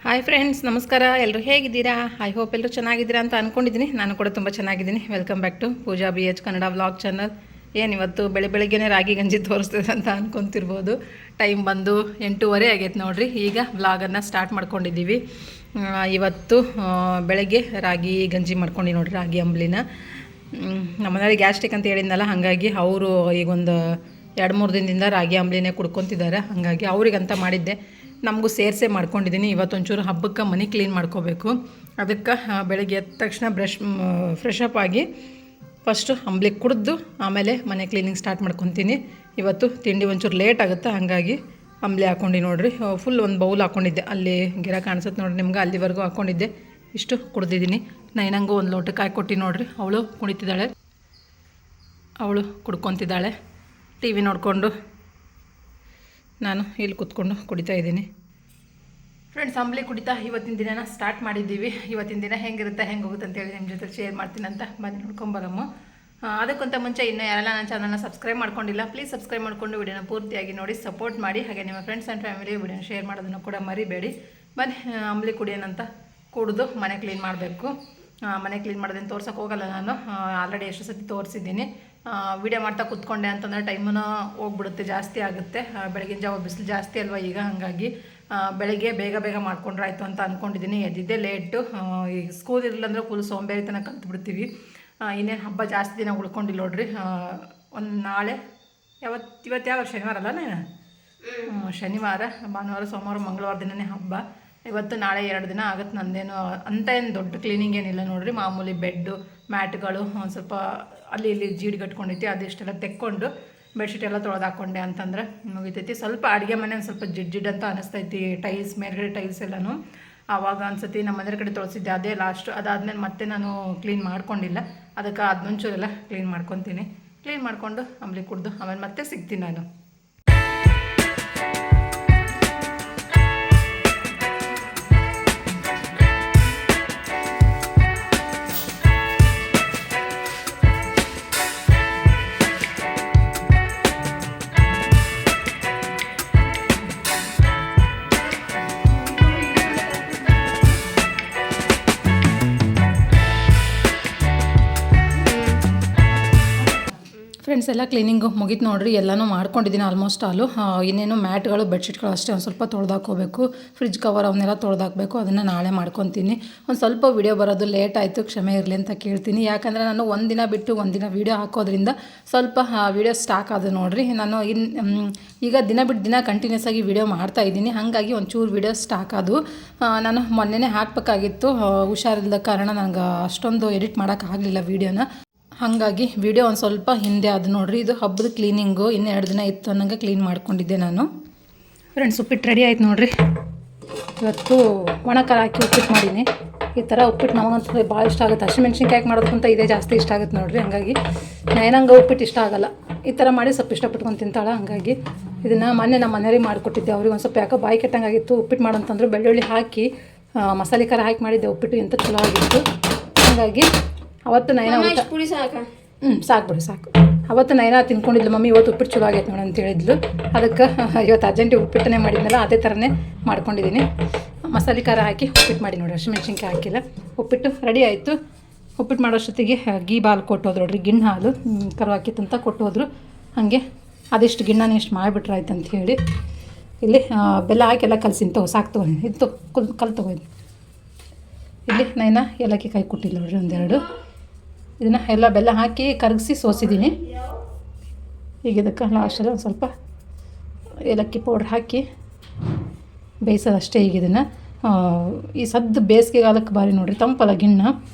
Hi friends, ನಮಸ್ಕಾರ. ಎಲ್ಲರೂ ಹೇಗಿದ್ದೀರಾ? ಐ ಹೋಪ್ ಎಲ್ಲರೂ ಚೆನ್ನಾಗಿದ್ದೀರಾ ಅಂತ ಅಂದ್ಕೊಂಡಿದ್ದೀನಿ. ನಾನು ಕೂಡ ತುಂಬ ಚೆನ್ನಾಗಿದ್ದೀನಿ. Welcome back to Pooja BH Kannada vlog channel. ಇವತ್ತು ಬೆಳಗ್ಗೆನೇ ರಾಗಿ ಗಂಜಿ ತೋರಿಸ್ತದೆ ಅಂತ ಅಂದ್ಕೊತಿರ್ಬೋದು. ಟೈಮ್ ಬಂದು 8:30 ಆಗೈತೆ ನೋಡಿರಿ. ಈಗ ವ್ಲಾಗನ್ನು ಸ್ಟಾರ್ಟ್ ಮಾಡ್ಕೊಂಡಿದ್ದೀವಿ. ಇವತ್ತು ಬೆಳಗ್ಗೆ ರಾಗಿ ಗಂಜಿ ಮಾಡ್ಕೊಂಡು ನೋಡಿರಿ, ರಾಗಿ ಅಂಬ್ಲಿನ. ನಮ್ಮ ಮನೆಯಲ್ಲಿ ಗ್ಯಾಸ್ಟ್ರಿಕ್ ಅಂತ ಹೇಳಿದ್ನಲ್ಲ, ಹಾಗಾಗಿ ಅವರು ಈಗೊಂದು 2-3 ದಿನದಿಂದ ರಾಗಿ ಅಂಬ್ಲಿನೇ ಕುಡ್ಕೊತಿದ್ದಾರೆ. ಹಾಗಾಗಿ ಅವ್ರಿಗಂತ ಮಾಡಿದ್ದೆ, ನಮಗೂ ಸೇರಿಸೇ ಮಾಡ್ಕೊಂಡಿದ್ದೀನಿ. ಇವತ್ತೊಂಚೂರು ಹಬ್ಬಕ್ಕೆ ಮನೆ ಕ್ಲೀನ್ ಮಾಡ್ಕೋಬೇಕು. ಅದಕ್ಕೆ ಬೆಳಗ್ಗೆ ಎದ್ದ ತಕ್ಷಣ ಫ್ರೆಶ್ ಅಪ್ ಆಗಿ ಫಸ್ಟು ಅಂಬ್ಲಿ ಕುಡಿದು ಆಮೇಲೆ ಮನೆ ಕ್ಲೀನಿಂಗ್ ಸ್ಟಾರ್ಟ್ ಮಾಡ್ಕೊತೀನಿ. ಇವತ್ತು ತಿಂಡಿ ಒಂಚೂರು ಲೇಟ್ ಆಗುತ್ತೆ, ಹಾಗಾಗಿ ಅಂಬ್ಲಿ ಹಾಕ್ಕೊಂಡು ನೋಡಿರಿ. ಫುಲ್ ಒಂದು ಬೌಲ್ ಹಾಕ್ಕೊಂಡಿದ್ದೆ, ಅಲ್ಲಿ ಗಿಡ ಕಾಣಿಸುತ್ತೆ ನೋಡಿರಿ ನಿಮ್ಗೆ, ಅಲ್ಲಿವರೆಗೂ ಹಾಕ್ಕೊಂಡಿದ್ದೆ. ಇಷ್ಟು ಕುಡ್ದಿದ್ದೀನಿ. ನೈನಂಗೂ ಒಂದು ಲೋಟಕ್ಕೆ ಹಾಕಿ ನೋಡಿರಿ, ಅವಳು ಕುಣಿತಿದ್ದಾಳೆ, ಅವಳು ಕುಡ್ಕೊತಿದ್ದಾಳೆ. ಟಿ ವಿ ನೋಡಿಕೊಂಡು ನಾನು ಇಲ್ಲಿ ಕೂತ್ಕೊಂಡು ಕುಡಿತಾ ಇದ್ದೀನಿ. ಫ್ರೆಂಡ್ಸ್, ಅಂಬ್ಲಿ ಕುಡಿತಾ ಇವತ್ತಿನ ದಿನನ ಸ್ಟಾರ್ಟ್ ಮಾಡಿದ್ದೀವಿ. ಇವತ್ತಿನ ದಿನ ಹೆಂಗಿರುತ್ತೆ, ಹೆಂಗೆ ಹೋಗುತ್ತೆ ಅಂತೇಳಿ ನಿಮ್ಮ ಜೊತೆ ಶೇರ್ ಮಾಡ್ತೀನಿ ಅಂತ ಬನ್ನಿ ನೋಡ್ಕೊಂಬರಮ್ಮ. ಅದಕ್ಕಿಂತ ಮುಂಚೆ ಇನ್ನೂ ಯಾರೆಲ್ಲ ನನ್ನ ಚಾನಲ್ನ ಸಬ್ಸ್ಕ್ರೈಬ್ ಮಾಡ್ಕೊಂಡಿಲ್ಲ, ಪ್ಲೀಸ್ ಸಬ್ಸ್ಕ್ರೈಬ್ ಮಾಡಿಕೊಂಡು ವಿಡಿಯೋನ ಪೂರ್ತಿಯಾಗಿ ನೋಡಿ ಸಪೋರ್ಟ್ ಮಾಡಿ. ಹಾಗೆ ನಿಮ್ಮ ಫ್ರೆಂಡ್ಸ್ ಆ್ಯಂಡ್ ಫ್ಯಾಮಿಲಿ ವಿಡಿಯೋನ ಶೇರ್ ಮಾಡೋದನ್ನು ಕೂಡ ಮರಿಬೇಡಿ. ಬನ್ನಿ ಅಂಬ್ಲಿ ಕುಡಿಯೋಣಂತ ಕುಡಿದು ಮನೆ ಕ್ಲೀನ್ ಮಾಡಬೇಕು. ಮನೆ ಕ್ಲೀನ್ ಮಾಡೋದೇನು ತೋರ್ಸೋಕೆ ಹೋಗಲ್ಲ ನಾನು, ಆಲ್ರೆಡಿ ಎಷ್ಟು ಸತಿ ತೋರಿಸಿದ್ದೀನಿ. ವಿಡಿಯೋ ಮಾಡ್ತಾ ಕೂತ್ಕೊಂಡೆ ಅಂತಂದರೆ ಟೈಮನ್ನು ಹೋಗ್ಬಿಡುತ್ತೆ, ಜಾಸ್ತಿ ಆಗುತ್ತೆ. ಬೆಳಗಿನ ಜಾವ ಬಿಸಿಲು ಜಾಸ್ತಿ ಅಲ್ವಾ ಈಗ, ಹಾಗಾಗಿ ಬೆಳಗ್ಗೆ ಬೇಗ ಮಾಡ್ಕೊಂಡ್ರೆ ಆಯಿತು ಅಂತ ಅಂದ್ಕೊಂಡಿದ್ದೀನಿ. ಎದ್ದಿದ್ದೆ ಲೇಟು. ಈಗ ಸ್ಕೂಲ್ ಇರಲಿಲ್ಲಂದ್ರೆ ಫುಲ್ ಸೋಂಬೇರಿತನ ಕಲ್ತ್ಬಿಡ್ತೀವಿ. ಇನ್ನೇನು ಹಬ್ಬ ಜಾಸ್ತಿ ದಿನ ಉಳ್ಕೊಂಡಿಲ್ಲ ನೋಡ್ರಿ. ಒಂದು ನಾಳೆ ಇವತ್ತು ಯಾವ ಶನಿವಾರ ಅಲ್ಲ ನಾನು, ಶನಿವಾರ, ಭಾನುವಾರ, ಸೋಮವಾರ, ಮಂಗಳವಾರ ದಿನವೇ ಹಬ್ಬ. ಇವತ್ತು ನಾಳೆ 2 ದಿನ ಆಗುತ್ತೆ. ನಂದೇನು ಅಂತ ಏನು ದೊಡ್ಡ ಕ್ಲೀನಿಂಗ್ ಏನಿಲ್ಲ ನೋಡಿರಿ. ಮಾಮೂಲಿ ಬೆಡ್ಡು, ಮ್ಯಾಟ್ಗಳು ಒಂದು ಸ್ವಲ್ಪ ಅಲ್ಲಿ ಇಲ್ಲಿ ಜೀಡಿ ಕಟ್ಕೊಂಡೈತಿ, ಅದೆಷ್ಟೆಲ್ಲ ತೆಕ್ಕೊಂಡು ಬೆಡ್ಶೀಟ್ ಎಲ್ಲ ತೊಳೆದು ಹಾಕ್ಕೊಂಡೆ ಅಂತಂದ್ರೆ ಮುಗಿತೈತಿ. ಸ್ವಲ್ಪ ಅಡುಗೆ ಮನೆ ಒಂದು ಸ್ವಲ್ಪ ಜಿಡ್ ಅಂತ ಅನಿಸ್ತೈತಿ. ಟೈಲ್ಸ್ ಮೇಲ್ಗಡೆ ಟೈಲ್ಸ್ ಎಲ್ಲನೂ ಆವಾಗ ಅನ್ಸತಿ. ನಮ್ಮ ಮನೆ ಕಡೆ ತೊಳೆಸಿದ್ದೆ, ಅದೇ ಲಾಸ್ಟ್. ಅದಾದಮೇಲೆ ಮತ್ತೆ ನಾನು ಕ್ಲೀನ್ ಮಾಡ್ಕೊಂಡಿಲ್ಲ. ಅದಕ್ಕೆ ಅದನ್ನೊಂಚೂರೆಲ್ಲ ಕ್ಲೀನ್ ಮಾಡ್ಕೊತೀನಿ. ಕ್ಲೀನ್ ಮಾಡಿಕೊಂಡು ಅಂಬ್ಲಿ ಕುಡ್ದು ಆಮೇಲೆ ಮತ್ತೆ ಸಿಗ್ತೀನಿ ನಾನು. ಫ್ರೆಂಡ್ಸ್, ಎಲ್ಲ ಕ್ಲೀನಿಂಗು ಮುಗೀತು ನೋಡಿರಿ. ಎಲ್ಲನೂ ಮಾಡ್ಕೊಂಡಿದ್ದೀನಿ ಆಲ್ಮೋಸ್ಟ್ ಆಲು. ಇನ್ನೇನು ಮ್ಯಾಟ್ಗಳು, ಬೆಡ್ಶೀಟ್ಗಳು ಅಷ್ಟೇ ಒಂದು ಸ್ವಲ್ಪ ತೊಳೆದಾಕೋಬೇಕು. ಫ್ರಿಜ್ ಕವರ್ ಅವನ್ನೆಲ್ಲ ತೊಳೆದಾಕಬೇಕು. ಅದನ್ನು ನಾಳೆ ಮಾಡ್ಕೊತೀನಿ. ಒಂದು ಸ್ವಲ್ಪ ವಿಡಿಯೋ ಬರೋದು ಲೇಟ್ ಆಯಿತು, ಕ್ಷಮೆ ಇರಲಿ ಅಂತ ಕೇಳ್ತೀನಿ. ಯಾಕಂದರೆ ನಾನು ಒಂದಿನ ಬಿಟ್ಟು ಒಂದಿನ ವೀಡಿಯೋ ಹಾಕೋದ್ರಿಂದ ಸ್ವಲ್ಪ ವೀಡಿಯೋ ಸ್ಟಾಕ್ ಆದ ನೋಡಿರಿ. ನಾನು ಈಗ ದಿನ ಬಿಟ್ಟು ದಿನ ಕಂಟಿನ್ಯೂಸ್ ಆಗಿ ವೀಡಿಯೋ ಮಾಡ್ತಾಯಿದ್ದೀನಿ, ಹಾಗಾಗಿ ಒಂಚೂರು ವೀಡಿಯೋ ಸ್ಟಾಕ್ ಅದು. ನಾನು ಮೊನ್ನೆನೇ ಹಾಕಬೇಕಾಗಿತ್ತು, ಹುಷಾರಿಲ್ಲದ ಕಾರಣ ನನಗೆ ಅಷ್ಟೊಂದು ಎಡಿಟ್ ಮಾಡೋಕ್ಕಾಗಲಿಲ್ಲ ವೀಡಿಯೋನ. ಹಾಗಾಗಿ ವಿಡಿಯೋ ಒಂದು ಸ್ವಲ್ಪ ಹಿಂದೆ ಅದು ನೋಡಿರಿ. ಇದು ಹಬ್ಬದ ಕ್ಲೀನಿಂಗು, ಇನ್ನೂ 2 ದಿನ ಇತ್ತು ಅನ್ನಂಗೆ ಕ್ಲೀನ್ ಮಾಡ್ಕೊಂಡಿದ್ದೆ ನಾನು. ಫ್ರೆಂಡ್ಸ್, ಉಪ್ಪಿಟ್ಟು ರೆಡಿ ಆಯ್ತು ನೋಡಿರಿ. ಇವತ್ತು ಒಣಕಾರ ಹಾಕಿ ಉಪ್ಪಿಟ್ಟು ಮಾಡೀನಿ. ಈ ಥರ ಉಪ್ಪಿಟ್ಟು ನಮಗಂತೂ ಭಾಳ ಇಷ್ಟ ಆಗುತ್ತೆ. ಹಸಿಮೆಣ್ಸಿನ್ಕಾಯಿ ಮಾಡೋದಕ್ಕಿಂತ ಇದೇ ಜಾಸ್ತಿ ಇಷ್ಟ ಆಗುತ್ತೆ ನೋಡಿರಿ. ಹಾಗಾಗಿ ನಂಗೆ ಉಪ್ಪಿಟ್ಟು ಇಷ್ಟ ಆಗೋಲ್ಲ, ಈ ಥರ ಮಾಡಿ ಸ್ವಲ್ಪ ಇಷ್ಟಪಟ್ಕೊಂಡು ತಿಂತಾಳೆ. ಹಾಗಾಗಿ ಇದನ್ನು ಮೊನ್ನೆ ನಮ್ಮ ಮನೆಯವ್ರಿಗೆ ಮಾಡಿಕೊಟ್ಟಿದ್ದೆ. ಅವ್ರಿಗೆ ಒಂದು ಸ್ವಲ್ಪ ಯಾಕೋ ಬಾಯಿ ಕೆಟ್ಟಂಗಾಗಿತ್ತು. ಉಪ್ಪಿಟ್ಟು ಮಾಡೋಂತಂದ್ರೆ ಬೆಳ್ಳುಳ್ಳಿ ಹಾಕಿ ಮಸಾಲೆ ಖಾರ ಹಾಕಿ ಮಾಡಿದ್ದೆ ಉಪ್ಪಿಟ್ಟು, ಎಂತ ಚಲೋ ಆಗಿತ್ತು. ಹಾಗಾಗಿ ಅವತ್ತು ನೈನಾ ಸಾಕು. ಅವತ್ತು ನೈನಾ ತಿನ್ಕೊಂಡಿದ್ಲು, ಮಮ್ಮಿ ಇವತ್ತು ಉಪ್ಪಿಟ್ಟು ಚಲೋ ಆಗೈತೆ ನೋಡಿ ಅಂತ ಹೇಳಿದ್ಲು. ಅದಕ್ಕೆ ಇವತ್ತು ಅರ್ಜೆಂಟಿಗೆ ಉಪ್ಪಿಟ್ಟನ್ನೇ ಮಾಡಿದ್ನಲ್ಲ, ಅದೇ ಥರನೇ ಮಾಡ್ಕೊಂಡಿದ್ದೀನಿ. ಮಸಾಲೆ ಖಾರ ಹಾಕಿ ಉಪ್ಪಿಟ್ಟು ಮಾಡಿ ನೋಡಿ, ಹಸಿಮೆಣ್ಸಿನ್ಕಾಯಿ ಹಾಕಿಲ್ಲ. ಉಪ್ಪಿಟ್ಟು ರೆಡಿ ಆಯಿತು. ಉಪ್ಪಿಟ್ಟು ಮಾಡೋಷ್ಟೊತ್ತಿಗೆ ಗೀ ಹಾಲು ಕೊಟ್ಟೋದ್ರು ನೋಡ್ರಿ, ಗಿಣ್ಣು ಹಾಲು ಕರು ಹಾಕಿತ್ತಂತ ಕೊಟ್ಟೋದ್ರು. ಹಾಗೆ ಅದೆಷ್ಟು ಗಿಣ್ಣನೇ ಇಷ್ಟು ಮಾಡಿಬಿಟ್ರೆ ಆಯ್ತು ಅಂತ ಹೇಳಿ ಇಲ್ಲಿ ಬೆಲ್ಲ ಹಾಕಿ ಎಲ್ಲ ಕಲಸಿನ ಸಾಕು ತೊಗೊಂಡು ಇದು ಕಲ್ ತೊಗೊಂಡು ಇಲ್ಲಿ ನೈನಾ ಏಲಕ್ಕಿ ಕಾಯಿ ಕೊಟ್ಟಿಲ್ಲ ನೋಡ್ರಿ, 1-2. ಇದನ್ನು ಎಲ್ಲ ಬೆಲ್ಲ ಹಾಕಿ ಕರಗಿಸಿ ಸೋಸಿದ್ದೀನಿ. ಈಗ ಇದಕ್ಕೆ ಲಾಸ್ಟಲ್ಲಿ ಒಂದು ಸ್ವಲ್ಪ ಏಲಕ್ಕಿ ಪೌಡ್ರ್ ಹಾಕಿ ಬೇಯಿಸೋದಷ್ಟೇ. ಈಗ ಇದನ್ನು ಈ ಸದ್ದು ಬೇಸಿಗೆಗಾಲಕ್ಕೆ ಭಾರಿ ನೋಡಿರಿ, ತಂಪಲ್ಲ ಗಿಣ್ಣ,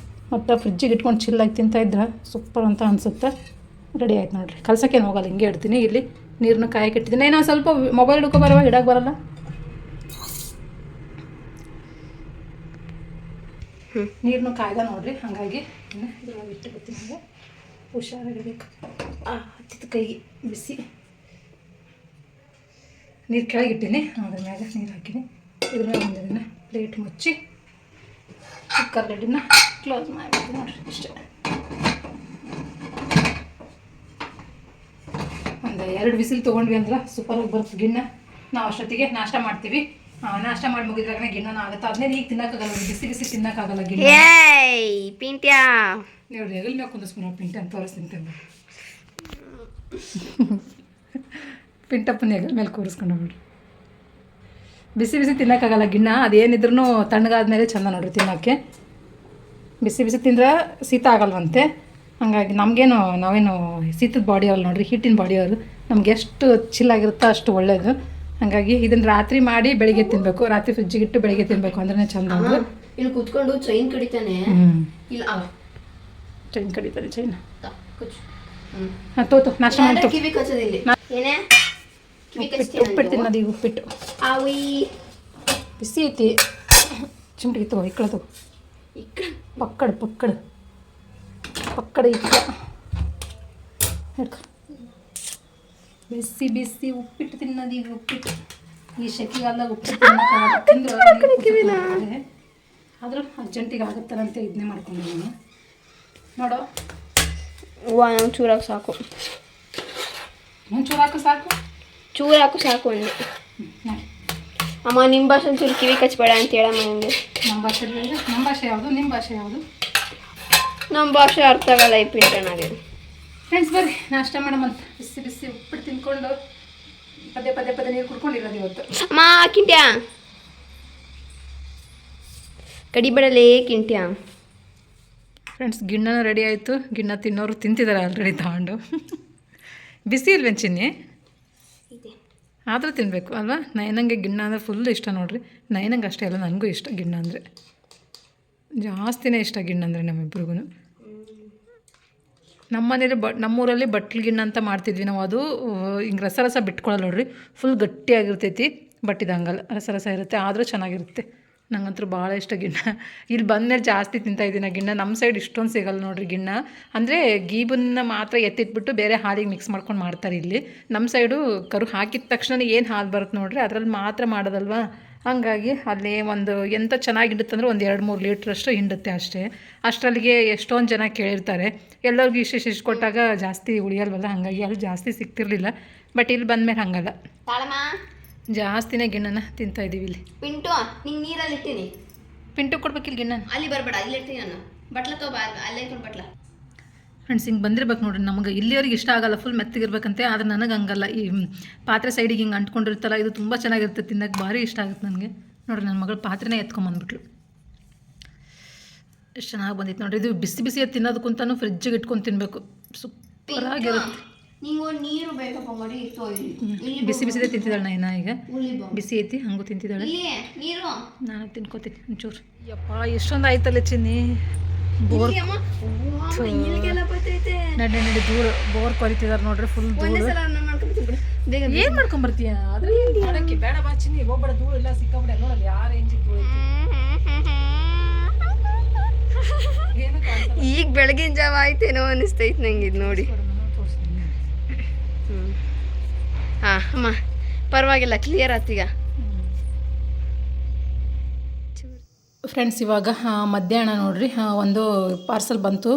ಮತ್ತು ಫ್ರಿಜ್ಜಿಗೆ ಇಟ್ಕೊಂಡು ಚಿಲ್ಲಾಗಿ ತಿಂತಾಯಿದ್ರೆ ಸೂಪರ್ ಅಂತ ಅನಿಸುತ್ತೆ. ರೆಡಿ ಆಯ್ತು ನೋಡಿರಿ. ಕಲ್ಸೋಕ್ಕೇನು ಹೋಗಲ್ಲ, ಹಿಂಗೆ ಇಡ್ತೀನಿ. ಇಲ್ಲಿ ನೀರನ್ನು ಕಾಯಕ್ಕೆ ಇಟ್ಟಿದ್ದೀನಿ. ನಾನು ಸ್ವಲ್ಪ ಮೊಬೈಲ್ ಹಿಡ್ಕೊ ಬರವ, ಇಡಕ್ಕೆ ಬರಲ್ಲ. ನೀರನ್ನು ಕಾಯ್ದ ನೋಡ್ರಿ. ಹಾಗಾಗಿ ಇದ್ರೊಳಗೆ ಇಟ್ಟು ಬರ್ತೀನಿ. ಹಂಗೆ ಹುಷಾರಾಗಿರ್ಬೇಕು. ಹತ್ತಿದ ಕೈಗೆ ಬಿಸಿ ನೀರು ಕೆಳಗಿಟ್ಟಿನಿ, ಅದ್ರ ಮೇಲೆ ನೀರು ಹಾಕಿನಿ. ಇದ್ರ ಮೇಲೆ ಒಂದಿನ ಪ್ಲೇಟ್ ಮುಚ್ಚಿ ಕುಕ್ಕರ್ ಲಿಡ್ಡನ್ನ ಕ್ಲೋಸ್ ಮಾಡಿಬಿಡ್ತೀನಿ ನೋಡ್ರಿ. ಇಷ್ಟೇ, ಒಂದು 2 ವಿಸಿಲ್ ತೊಗೊಂಡ್ವಿ ಅಂದ್ರೆ ಸೂಪರಾಗಿ ಬರುತ್ತೆ ಗಿಣ್ಣ. ನಾವು ಅಷ್ಟೊತ್ತಿಗೆ ನಾಷ್ಟ ಮಾಡ್ತೀವಿ. ನಾಷ್ಟ ಮಾಡಿ ಮುಗಿದ್ರಾಗ ಗಿಣ್ಣನ ಆಗುತ್ತೆ. ಅದನ್ನೇ ಈಗ ತಿನ್ನಕ್ಕಾಗಲ್ಲ, ಬಿಸಿ ಬಿಸಿ ತಿನ್ನಕ್ಕಾಗಲ್ಲ ಗಿಣ್ಣ. ಏಯ್ ಪಿಂಟ್ಯಾ ನೀವು ಹೆಗಲ್ ಮ್ಯಾಗ ಕುಂದಿಸ್ಬಿಡ ಪಿಂಟ ಅಂತ ತೋರಿಸ್ತೀನಿ. ಪಿಂಟಪ್ಪನ ಹೆಗಲ್ ಮೇಲೆ ಕೂರಿಸ್ಕೊಂಡು ಬಿಡ್ರಿ. ಬಿಸಿ ಬಿಸಿ ತಿನ್ನೋಕ್ಕಾಗಲ್ಲ ಗಿಣ್ಣ, ಅದೇನಿದ್ರೂ ತಣ್ಣಗಾದ್ಮೇಲೆ ಚಂದ ನೋಡ್ರಿ ತಿನ್ನೋಕ್ಕೆ. ಬಿಸಿ ಬಿಸಿ ತಿಂದ್ರೆ ಶೀತ ಆಗಲ್ವಂತೆ. ಹಾಗಾಗಿ ನಮಗೇನು ನಾವೇನು ಶೀತದ ಬಾಡಿ ಅವ್ರು ನೋಡ್ರಿ, ಹೀಟಿನ ಬಾಡಿ ಅವರು ನಮ್ಗೆ ಎಷ್ಟು ಚಿಲ್ಲಾಗಿರುತ್ತೋ ಅಷ್ಟು ಒಳ್ಳೆಯದು. ಹಾಗಾಗಿ ಇದನ್ನು ರಾತ್ರಿ ಮಾಡಿ ಬೆಳಿಗ್ಗೆ ತಿನ್ನಬೇಕು. ರಾತ್ರಿ ಫ್ರಿಜ್ಜಿಗೆ ಇಟ್ಟು ಬೆಳಿಗ್ಗೆ ತಿನ್ನಬೇಕು ಅಂದ್ರೆ ಚಂದ. ಇಲ್ಲಿ ಕೂತ್ಕೊಂಡು ಚೈನ್ ಕಡಿತಾನೆ. ಇಲ್ಲ ಚೈನ್ ಕಡಿತಾನೆ ಚೈನ್. ಹಾಂ ತೋತು ನಾಷ್ಟ ಮಾಡ್ತು. ಕಿವಿ ಕಚ್ಚೋದಿಲ್ಲ ಏನೇ ಉಪ್ಪಿಟ್ಟು ತಿನ್ನೋದು. ಈಗ ಉಪ್ಪಿಟ್ಟು ಬಿಸಿ ಐತಿ. ಚಿಮಟಿಗೆ ತಗೋ, ಇಕ್ಕಳ ತಗೋ. ಪಕ್ಕಡ ಪಕ್ಕಡ ಪಕ್ಕಡ ಇಕ್ಕ ಹಿಡ್ಕೊ. ಬಿಸಿ ಬಿಸಿ ಉಪ್ಪಿಟ್ಟು ತಿನ್ನೋದು. ಈಗ ಉಪ್ಪಿಟ್ಟು ಈ ಶೆಕೆಗಾಲದಾಗ ಉಪ್ಪಿಟ್ಟು ತಿನ್ನೋಕ್ಕಾಗಲ್ಲ. ಆದರೂ ಅರ್ಜೆಂಟಿಗೆ ಆಗುತ್ತಾರಂತೆ ಇದನ್ನೇ ಮಾಡ್ಕೊಂಡಿದ್ದೀನಿ ನೋಡೋ. ಚೂರಾಕು ಸಾಕು, ಚೂರು ಹಾಕು ಸಾಕು, ಚೂರಾಕು ಸಾಕು ಅಂದೆ. ಅಮ್ಮ ನಿಮ್ಮ ಭಾಷೆ ಒಂಚೂರು ಕಿವಿ ಕಚ್ಚಬೇಡ ಅಂತ ಹೇಳಮ್ಮ ನಿಮಗೆ. ನಮ್ಮ ಭಾಷೆ ನಮ್ಮ ಭಾಷೆ ಯಾವುದು, ನಿಮ್ಮ ಭಾಷೆ ಯಾವುದು? ನಮ್ಮ ಭಾಷೆ ಅರ್ಥ ಆಗಲ್ಲ ಈ ಪಿಂಟನಾಗೆ. ಫ್ರೆಂಡ್ಸ್ ಬರ್ರಿ ನಾಷ್ಟ ಮಾಡಮಂತ. ಬಿಸಿ ಬಿಸಿ ಉಪ್ಪಿಟ್ಟು ತಿನ್ಕೊಂಡು ಪದೇ ಪದೇ ಪದೇ ನೀರು ಕುಡ್ಕೊಂಡಿರೋದು ಇವತ್ತು. ಅಮ್ಮ ಕಿಂಟ್ಯಾ ಕಡಿಬೇಡಲೇ ಕಿಂಟ್ಯಾ. ಫ್ರೆಂಡ್ಸ್ ಗಿಣ್ಣನೂ ರೆಡಿ ಆಯಿತು. ಗಿಣ್ಣ ತಿನ್ನೋರು ತಿಂತಿದ್ದಾರೆ ಆಲ್ರೆಡಿ ತಗೊಂಡು. ಬಿಸಿ ಇಲ್ವೇನು ಚಿನ್ನಿ? ಆದರೂ ತಿನ್ನಬೇಕು ಅಲ್ವಾ? ನಯನಂಗೆ ಗಿಣ್ಣ ಅಂದರೆ ಫುಲ್ ಇಷ್ಟ ನೋಡ್ರಿ. ನಯನಂಗೆ ಅಷ್ಟೇ ಅಲ್ಲ, ನನಗೂ ಇಷ್ಟ ಗಿಣ್ಣ ಅಂದರೆ. ಜಾಸ್ತಿನೇ ಇಷ್ಟ ಗಿಣ್ಣ ಅಂದರೆ ನಮ್ಮಿಬ್ರಿಗೂ. ನಮ್ಮನೇಲಿ ನಮ್ಮೂರಲ್ಲಿ ಬಟ್ಲು ಗಿಣ್ಣ ಅಂತ ಮಾಡ್ತಿದ್ವಿ ನಾವು. ಅದು ಹಿಂಗೆ ರಸ ರಸ ಬಿಟ್ಕೊಳ್ಳಲ್ಲ ನೋಡ್ರಿ, ಫುಲ್ ಗಟ್ಟಿಯಾಗಿರ್ತೈತಿ. ಬಟ್ ಇದು ಹಂಗಲ್ಲ, ರಸ ರಸ ಇರುತ್ತೆ, ಆದರೂ ಚೆನ್ನಾಗಿರುತ್ತೆ. ನಂಗಂತೂ ಭಾಳ ಇಷ್ಟ ಗಿಣ್ಣ. ಇಲ್ಲಿ ಬಂದಮೇಲೆ ಜಾಸ್ತಿ ತಿಂತಾಯಿದ್ದೀನಿ ಗಿಣ್ಣ. ನಮ್ಮ ಸೈಡ್ ಇಷ್ಟೊಂದು ಸಿಗಲ್ಲ ನೋಡ್ರಿ ಗಿಣ್ಣ. ಅಂದರೆ ಗೀಬನ್ನ ಮಾತ್ರ ಎತ್ತಿಟ್ಬಿಟ್ಟು ಬೇರೆ ಹಾಲಿಗೆ ಮಿಕ್ಸ್ ಮಾಡ್ಕೊಂಡು ಮಾಡ್ತಾರೆ ಇಲ್ಲಿ. ನಮ್ಮ ಸೈಡು ಕರು ಹಾಕಿದ ತಕ್ಷಣ ಏನು ಹಾಲು ಬರುತ್ತೆ ನೋಡ್ರಿ, ಅದರಲ್ಲಿ ಮಾತ್ರ ಮಾಡೋದಲ್ವಾ. ಹಾಗಾಗಿ ಅಲ್ಲಿ ಒಂದು ಎಂಥ ಚೆನ್ನಾಗಿ ಹಿಂಡುತ್ತಂದ್ರೆ ಒಂದು 2-3 ಲೀಟ್ರಷ್ಟು ಹಿಂಡುತ್ತೆ ಅಷ್ಟೇ. ಅಷ್ಟರಲ್ಲಿಗೆ ಎಷ್ಟೊಂದು ಜನ ಕೇಳಿರ್ತಾರೆ. ಎಲ್ಲರಿಗೂ ಇಷ್ಟು ಕೊಟ್ಟಾಗ ಜಾಸ್ತಿ ಉಳಿಯಲ್ವಲ್ಲ, ಹಾಗಾಗಿ ಅಲ್ಲಿ ಜಾಸ್ತಿ ಸಿಗ್ತಿರ್ಲಿಲ್ಲ. ಬಟ್ ಇಲ್ಲಿ ಬಂದಮೇಲೆ ಹಂಗಲ್ಲ, ಜಾಸ್ತಿನೇ ಗಿಣ್ಣನ ತಿಂತಾಯಿದ್ದೀವಿ ಇಲ್ಲಿ. ಪಿಂಟು ನಿಂಗೆ ನೀರಲ್ಲಿ ಇಟ್ಟಿನಿ. ಪಿಂಟು ಕೊಡ್ಬೇಕಿಲ್ಲ ಗಿಣ್ಣ. ಅಲ್ಲಿ ಬರಬೇಡ, ಅಲ್ಲಿ ಇರ್ತೀನಿ ನಾನು. ಬಟ್ಲ ತಗೋ, ಅಲ್ಲೇ ಇಟ್ಕೊಂಡು ಬಟ್ಲ. ಫ್ರೆಂಡ್ಸ್ ಹಿಂಗೆ ಬಂದಿರ್ಬೇಕು ನೋಡ್ರಿ. ನಮಗೆ ಇಲ್ಲಿಯವ್ರಿಗೆ ಇಷ್ಟ ಆಗಲ್ಲ, ಫುಲ್ ಮೆತ್ತಗಿರ್ಬೇಕಂತೆ. ಆದರೆ ನನಗೆ ಹಂಗಲ್ಲ. ಈ ಪಾತ್ರೆ ಸೈಡಿಗೆ ಹಿಂಗೆ ಅಂಟ್ಕೊಂಡಿರ್ತಲ್ಲ, ಇದು ತುಂಬ ಚೆನ್ನಾಗಿರುತ್ತೆ ತಿನ್ನೋಕ್ಕೆ, ಭಾರಿ ಇಷ್ಟ ಆಗುತ್ತೆ ನನಗೆ. ನೋಡಿರಿ ನನ್ನ ಮಗಳು ಪಾತ್ರೆನೇ ಎತ್ಕೊಂಬಂದ್ಬಿಟ್ಲು. ಎಷ್ಟು ಚೆನ್ನಾಗಿ ಬಂದಿತ್ತು ನೋಡಿರಿ. ಇದು ಬಿಸಿ ಬಿಸಿಯಾಗಿ ತಿನ್ನೋದಕ್ಕಂತೂ ಫ್ರಿಜ್ಜಿಗೆ ಇಟ್ಕೊಂಡು ತಿನ್ನಬೇಕು, ಸೂಪರಾಗಿರುತ್ತೆ. ನೀರು ಬೇಕಪ್ಪ ಮಾಡಿ. ಬಿಸಿ ಬಿಸಿದೇ ತಿಂತಿದ್ದಾಳೆ ನೈನಾ. ಈಗ ಬಿಸಿ ಐತಿ, ಹಂಗೂ ತಿಂತಿದ್ದಾಳೆ. ನೀರು ನಾನು ತಿನ್ಕೋತೀನಿ ಒಂಚೂರು. ಯಪ್ಪ ಎಷ್ಟೊಂದು ಆಯ್ತಲ್ಲ ಚಿನ್ನಿ. ಬೋರ್ ನಡಿ ನಡಿ ಧೂಳು ಬೋರ್ ಕೊರಿತಿದಾರೆ ನೋಡ್ರಿ, ಫುಲ್ ಧೂಳು. ಏನು ಮಾಡ್ಕೊಂಬರ್ತೀಯ? ಅದಕ್ಕೆ ಬೇಡ ಬಾ ಚಿನ್ನಿ, ಹೋಗ್ಬೇಡ. ಧೂಳು ಎಲ್ಲ ಸಿಕ್ಕಾಬಿಡ ನೋಡಲ್ಲ ಯಾರು ರೇಂಜಿಗೆ ಧೂಳು ಐತಿ. ಈಗ ಬೆಳಗಿನ ಜಾವ ಆಯ್ತೇನೋ ಅನಿಸ್ತೈತೆ ನಂಗೆ ಇದು ನೋಡಿ. ಹಾಂ ಅಮ್ಮ ಪರವಾಗಿಲ್ಲ, ಕ್ಲಿಯರ್ ಆತೀಗ. ಫ್ರೆಂಡ್ಸ್ ಇವಾಗ ಮಧ್ಯಾಹ್ನ ನೋಡ್ರಿ ಒಂದು ಪಾರ್ಸಲ್ ಬಂತು.